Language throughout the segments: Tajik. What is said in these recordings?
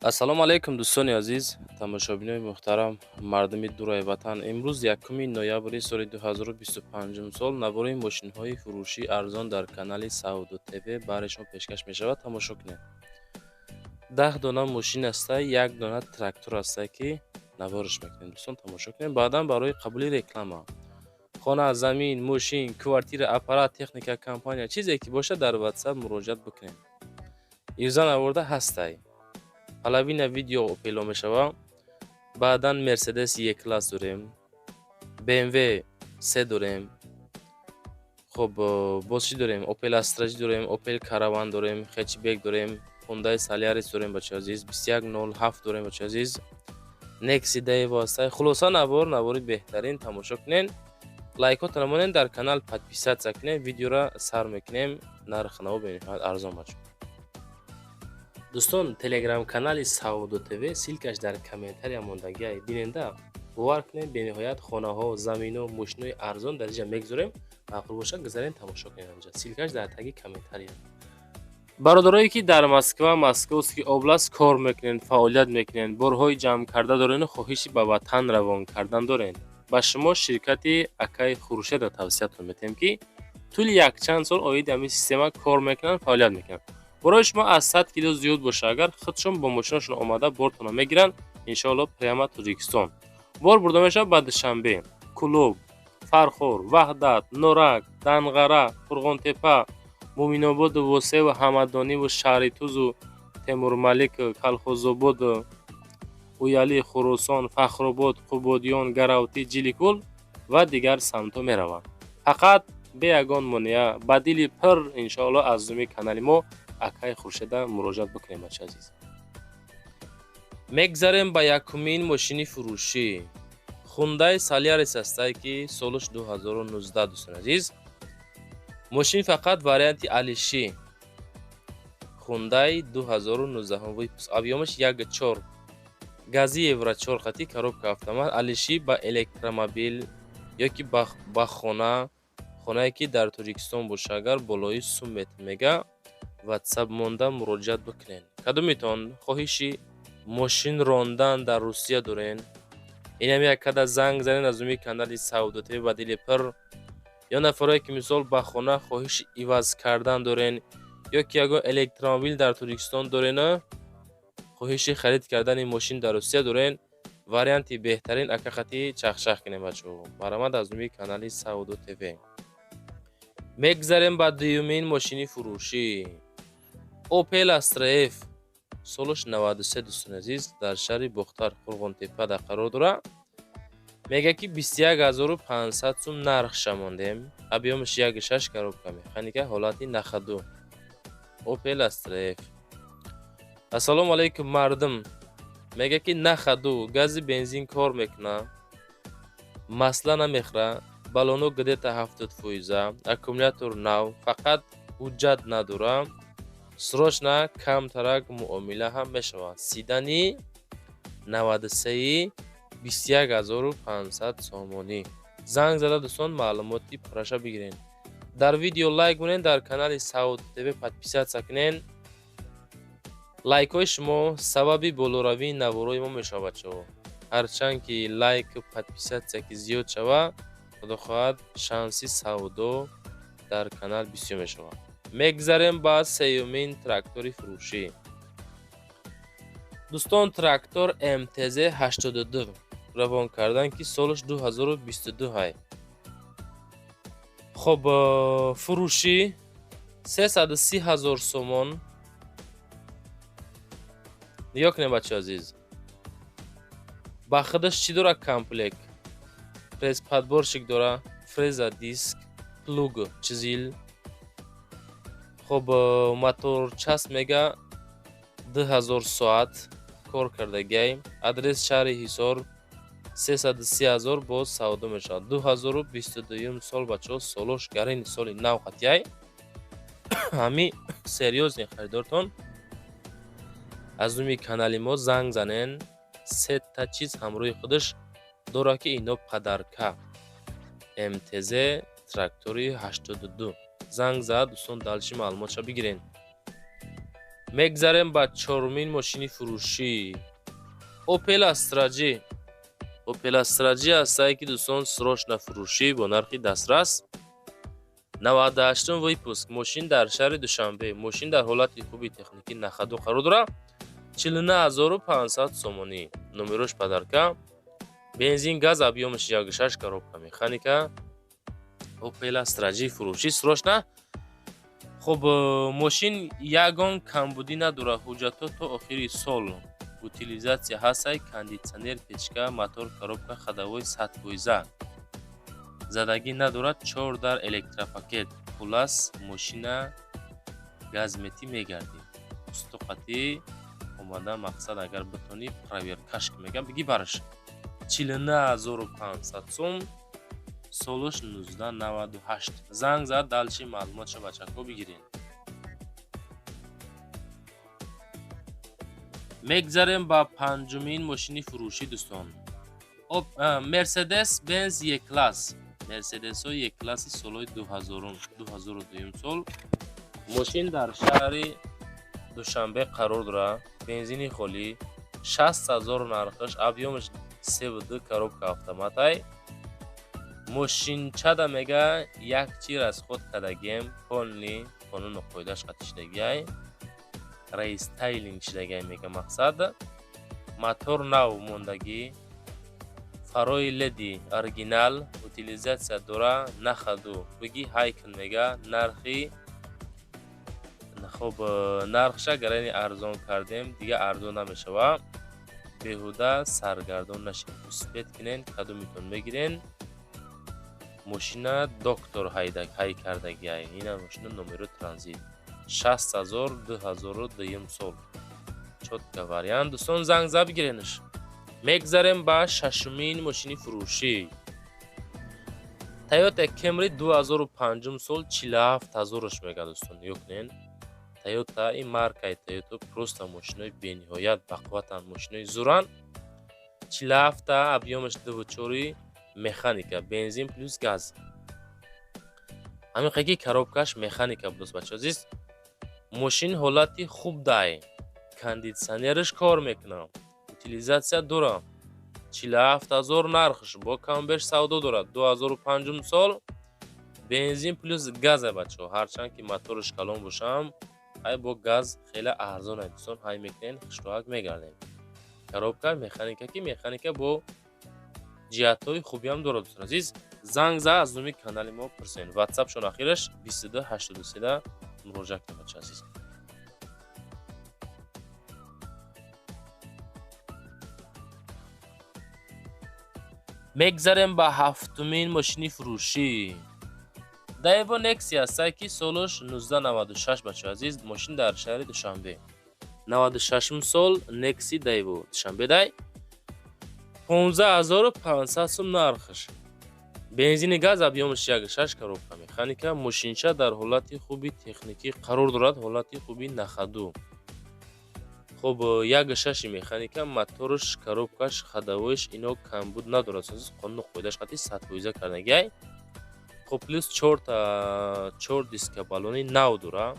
ассалому алайкум дӯстони азиз, тамошобинони муҳтарам, мардуми дураи ватан. Имрӯз 1 ноябри соли 2025 сол навбораи мошинҳои фурӯшии арзон дар канали Saudo TV баҳри шумо пешкаш мешавад. Тамошо кунед. 10 дона мошин аста, 1 дона трактор аста ки навбораш мекунем. Дӯстон тамошо кунед. Баъдан барои қабули реклама, хона, замин, мошин, квартира, аппарат, техника, компания чизе ки бошад дар WhatsApp муроҷиат бикунед. ирза наворда ҳастай. Половина видео опело мешава. Баъдан Mercedes E-Class дорем, BMW 3 дорем. Хоб боз чӣ дорем? Opel Astra дорем, Opel Caravan дорем, Hatchback дорем, Hyundai Solaris дорем бачаҳо азиз, 2107 дорем бачаҳо азиз, Nexi Daewoo ҳастай. Хулоса навори беҳтарин. Тамошо кунед. Лайкотро монед, дар канал подписатсия кунед, видеоро сар мекунем. Нарх наво бениҳоят арзон бачаҳо. Дӯстон, телеграм-канали Saudo TV силкаш дар комментария мондагиай. Биненда бовар кунед, бениҳоят хонаҳо, заминҳо, мошинҳои арзон дар инҷа мегузорем. Маъқул бошад гузарен тамошо кунед онҷа. Силкаш дар таги комментария. бародарое ки дар Москва, Московский област кор мекунед, фаъолият мекунед, борҳои ҷамъ карда дорен, хоҳиши ба ватан равон кардан дорен, ба шумо ширкати Акай Хурушедро тавсиятон метем ки тӯли якчанд сол оиди ҳамин система кор мекунанд, фаъолият мекунанд. برای شما از 100 کیلو زیاد باشه اگر خودشون با ماشینشون اومده بارتون میگیرن انشالله پریما تاجیکستان بار برده میشه بعد شنبه کلوب فرخور وحدت نورک دنغره فرغون تپه مومین آباد وسه و همدانی و شهر توز و تیمور ملک کلخوز آباد اویالی خراسان فخرآباد قبادیان گراوتی جیلیکول و دیگر سمت‌ها میروند فقط به یگان مانع بدیل پر انشالله از زمین کانال ما Акай Хуршеда муроҷиат бикунем бачаҳо азиз. Мегзарем ба якумин мошини фурӯшӣ. Hyundai Solaris астае ки солаш 2019 дӯстон азиз. Мошин фақат варианти алиши. Hyundai 2019 объёмаш 1.4 гази Евро 4 хати коробка автомат алиши ба электромобил ёки ба хонае ки дар Тоҷикистон боша агар болои сум метмега WhatsApp монда муроҷиат бикунед. Кадомитон хоҳиши мошин рондан дар Русия дорен? Инам як када занг занед аз умми канали Saudo TV ба дили пир. Ё нафарое ки мисол ба хона хоҳиши иваз кардан дорен ё ки ягон электромобил дар Тоҷикистон дорен, хоҳиши харид кардани мошин дар Русия дорен, варианти беҳтарин акахати чахчах кунем бачаҳо. Баромад аз умми канали Saudo TV. Мегзарем ба дуюмин мошини фурӯшӣ. Opel Astra F солаш 93 дӯстон азиз дар шаҳри Бухтар Фурғонтепада қарор дорад. Мега ки 21500 сум нарх шамондем. Объёмаш 1.6 коробка механика ҳолати нахаду. Opel Astra F. Ассалому алайкум мардум. Мега ки нахаду гази бензин кор мекуна. Масла намехра. Балоно гдета 70%. Аккумулятор нав. Фақат ҳуҷҷат надора. Срочно камтарак муомила ҳам мешавад. Сидани 93 21500 сомонӣ. Занг зада дӯстон маълумоти пурраша бигирен. Дар видео лайк монен, дар канали Saudo TV подписатсия кунен. Лайкҳои шумо сабаби болоравии навбарои мо мешавад бачаҳо. Ҳарчанд ки лайк подписатсия ки зиёд шава, худо хоҳад шанси Saudo дар канал бисёр мешавад. Мегзарем ба сеюмин трактори фурӯшӣ. Дӯстон, трактор MTZ 82 равон кардан ки солаш 2022 ҳай. Хоб фурӯшӣ 330 000 сомон. Нигоҳ кунед бачаҳо азиз. Ба худаш чӣ дора комплект? Пресс-подборщик дора, фреза диск, плуг чизил. خب موتور چسب میگه 2000 ساعت کار کردگی. آدرس شهر حصار 330,000 باز سعودی میشه. 2022 سال بچه سالش گرین سال نو خطیای همی سریوزنی خریدارتون از امی کانالی ما زنگ زنن. سه تا چیز همروی خودش داره که اینو پدرکه MTZ تراکتوری 82 زنگ زد دوستان دالشی معلوماتشو بگیرین. мегзарем ба чорумин мошини фурӯшӣ. Opel Astra-G. Opel Astra-G ҳастае ки дӯстон срочна фурӯшӣ бо нархи дастрас. 98 выпуск. Мошин дар шаҳри Душанбе. Мошин дар ҳолати хуби техникӣ нахаду қарор дорад. 49500 сомонӣ. Номерош падарка. Бензин, газ, объёмаш 1.6 коробка механика. Opel Astra-G фурӯшӣ срочна. Хуб, мошин ягон камбудӣ надорад. Ҳуҷҷатҳо то охири сол. Утилизация ҳастаи кондитсионер, печка, мотор, коробка, ходовой, садпоиза. Задагӣ надорад. 4 дар электропакет. Хулас мошина газметӣ мегарди. Устуқатӣ омада мақсад агар битонӣ проверкаш мегам биги бараш. 49500 сом. Солош 1998. Занг зад далши маълумотшо бачаҳо бигирен. мегзарем ба панҷумин мошини фурӯшӣ дӯстон. Mercedes Benz E-Class. Мерседесҳо E-Class солҳои 2002 сол. Мошин дар шаҳри Душанбе қарор дорад. Бензини холӣ 60000 нархаш. Объёмаш 32 коробка автоматай. Мошинчада мега як чӣ расход кардагием. Полни қонуну қоидаш қатиштагиай. Рестайлинг шидагиай мега мақсад. Мотор нав мондагӣ. Фарои леди оригинал. Утилизация дора нахаду. Биги хайкл мега. Нархи хуб, нархша гарани арзон кардем, дига арзон намешава. Беҳуда саргардон нашед. Успет кинен, кадомитон мегирен. Мошина доктор ҳай кардагиай. Ина мошина номеро транзит. 60000 2002 сол. Чотка вариант. Дӯстон занг зад бигиренаш. мегзарем ба шашумин мошини фурӯшӣ. Toyota Camry 2005 сол 47000 мега дӯстон. Ёкнен. Toyota ин маркаи Toyota просто мошинои бениҳоят бақувватанд, мошинои зӯранд. 47 объёмаш 2.4 механика, бензин плюс газ. Ҳамин коробкаш механика буд бачаҳо азиз. Мошин ҳолати хуб дай. Кондитсионераш кор мекунад. Утилизация дора. 47000 нархш. Бо камбеш савдо дорад. 2005 сол. Бензин плюс газ бачаҳо. Ҳарчанд ки мотораш калон бошам, ай бо газ хеле арзон аст дӯстон. Ҳай мекунен, хуштувак мегардем. Коробка механика ки механика бо ҷиҳатҳои хубиам дорад дӯстон азиз. Занг зад аз номи канали мо пурсен. WhatsApp-шон ахираш 2283 муроҷиат кунед бачаҳо азиз. мегзарем ба ҳафтумин мошини фурӯшӣ. Daewoo Nexia ҳастае ки солаш 1996 бачаҳо азиз. Мошин дар шаҳри Душанбе. 96 сол Nexi Daewoo Душанбе дай. 15500 сом нархш. Бензини газ, объёмаш 1.6 коробка механика. Мошинча дар ҳолати хуби техникӣ қарор дорад, ҳолати хуби нахаду. Хуб, 1.6 механика, моторш, коробкаш, ходовойш ино камбуд надорад. Қонуну қоидаш қатӣ садпоиза кардагиай. Хуб, плюс 4 диска балони нав дора.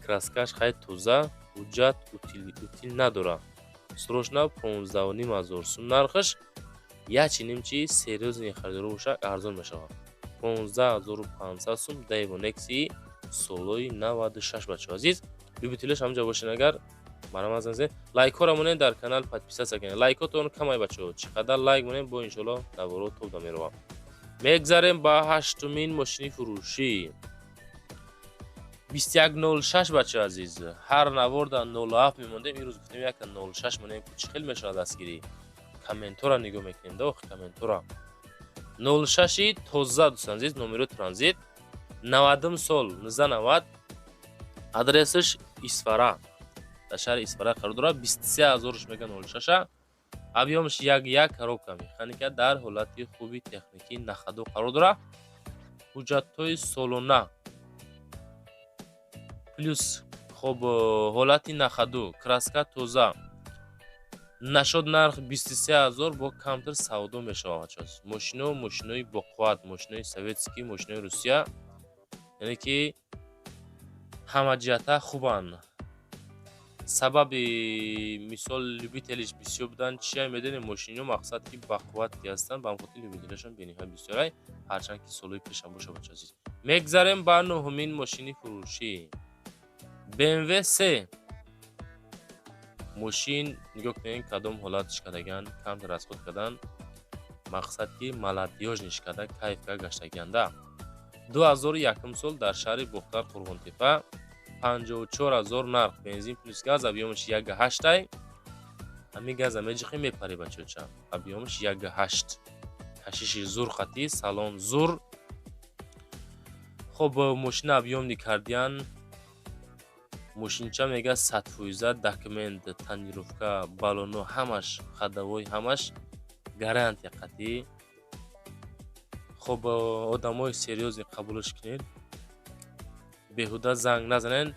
Краскаш хай тоза, ҳуҷҷат утил надора. Срочна 15500 сом нархш. Ячи нимчи серьёзни харидорӣ боша арзон мешавад. 15500 сом Daewoo Nexi солҳои 96 бачаҳо азиз. Любителаш ҳамҷа бошен, агар барам азазен лайкҳоро монен, дар канал подписатсия кунед. Лайкотон камай бачаҳо. Чӣ қадар лайк монен, бо иншоалло даворо тоба меравам. мегзарем ба ҳаштумин мошини фурӯшӣ. 2106 бачаҳо азиз. Ҳар наворда 07 мемондем. Имрӯз гуфтем яка 06 монем. Чӣ хел мешавад дастгирӣ? Комментора нигоҳ мекунем да, охи комментора. 06-и тоза дӯстон азиз, номеро транзит. 90 сол, 1990. Адресаш Исфара. Дар шаҳри Исфара қарор дорад. 23000 мега 06-а. Объёмаш 1.1 коробка механика, дар ҳолати хуби техникӣ нахаду қарор дорад. ҳуҷҷатҳои солона плюс хуб ҳолати нахаду, краска тоза. Нашод нарх 23000 бо камтар савдо мешавад. Мошинои боқувват, мошинои советскӣ, мошинои Русия. Яъне ки ҳама ҷиҳата хубанд. сабаби мисол любителиш бисёр будан чия медонӣ мошиниҳо мақсад ки бақуввати ҳастанд ба ҳамин хотир любителашон бениҳоят бисёрай ҳарчанд ки солҳои пеша боша бачаҳо азиз. Мегзарем ба нӯҳумин мошини фурӯшӣ BMW 3 мошин нигоҳ кунед кадом ҳолатиш кардагианд камтар расход кардан мақсад ки молодёжниш карда кайфка гаштагианда 2001 сол дар шаҳри Бухтар Қурғонтепа 54000 нарх бензин плюс газ объёмиш 1.8 ҳамин газа меҷиқи мепари бачача объёмиш 1.8 кашиши зур хати салон зур. хоб мошина объёмни кардиан мошинча мега 100%, документ, тонировка, баллоно ҳамаш ходовой ҳамаш гарантия қатъӣ. хоб одамои серьёзни қабулш кунед, беҳуда занг назанен.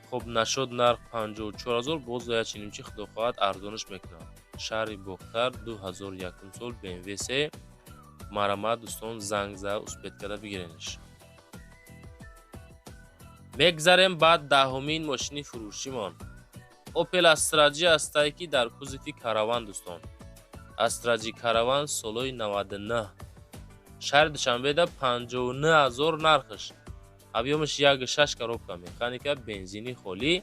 хоб нашуд нарх 54000 боз ячинимчи худо хоҳад арзониш мекунад. шаҳри Бухтар 2001 сол BMW 3 марамат дӯстон занг зада успед карда бигирениш. мегзарем ба даҳумин мошини фурӯшимон Opel Astra G астае ки дар кузови караван дӯстон. Astra G караван солҳои 99 шаҳри Душанбеда 59000 нархш объёмиш 1.6 коробка механика бензини холӣ.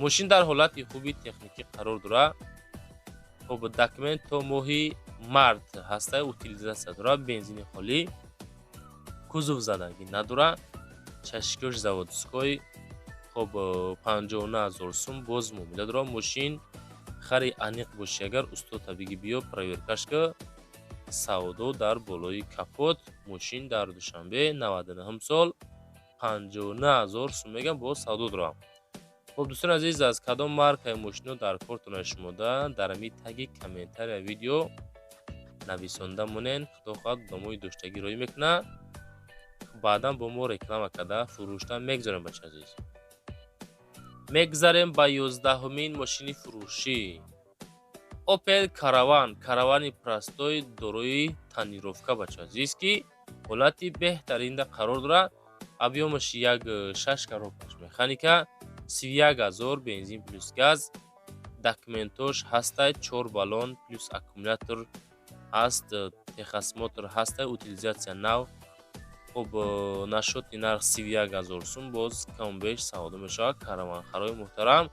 мошин дар ҳолати хуби техникӣ қарор дорад. хоб документ то моҳи март ҳастаи утилизатсия дорад. бензини холӣ, кузов задагӣ надорад, чашикош заводской. хоб 59000 сум боз муомила дорад. мошин хари аниқ бошӣ агар устода биги биё проверкаш ка савдо дар болои капот. мошин дар Душанбе 99 сол 59000 сум мегам боз савдо дорад. хоб дӯстони азиз, аз кадом маркаи мошино дар кортон шумода дар ҳамин таги комментария видео нависонда монен. худо хоҳад одамои доштагӣ роҳӣ мекунад, баъдан бо мо реклама карда фурӯшта мегзорем бача азиз. мегзарем ба 11-умин мошини фурӯшӣ Opel Caravan каравани простой дорои тонировка бача азиз ки ҳолати беҳтаринда қарор дорад. объёмиш 1.6 коробкаш механика 31000 бензин плюс газ. документош ҳастаи 4 баллон плюс аккумулятор ҳаст. техосмотр ҳастаи утилизатсия нав. хоб нашоти нарх 31000 сум боз камбеш савдо мешавад. караванхарои муҳтарам,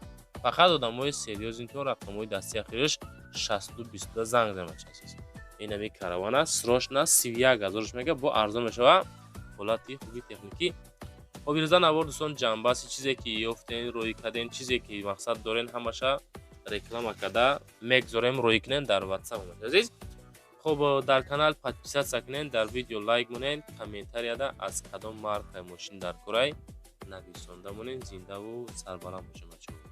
фақат одамои серьёзни то рақамҳои дастӣ ахираш 6022 занг занед бача азиз. ин ҳамин караван аст, срочно 31000 мега бо арзон мешавад. ҳолати хуби техникӣ. хоб ирӯза навор дӯстон ҷанбаси чизе ки ёфтен, роҳӣ карден, чизе ки мақсад дорен ҳамаша реклама карда мегзорем роҳӣ кунен дар WhatsApp азиз. хоб дар канал подписатсия кунен, дар видео лайк монен, комментарияда аз кадом маркаи мошин дар корай нависонда монен. зиндаву сарбаланд бошед бачаҳо.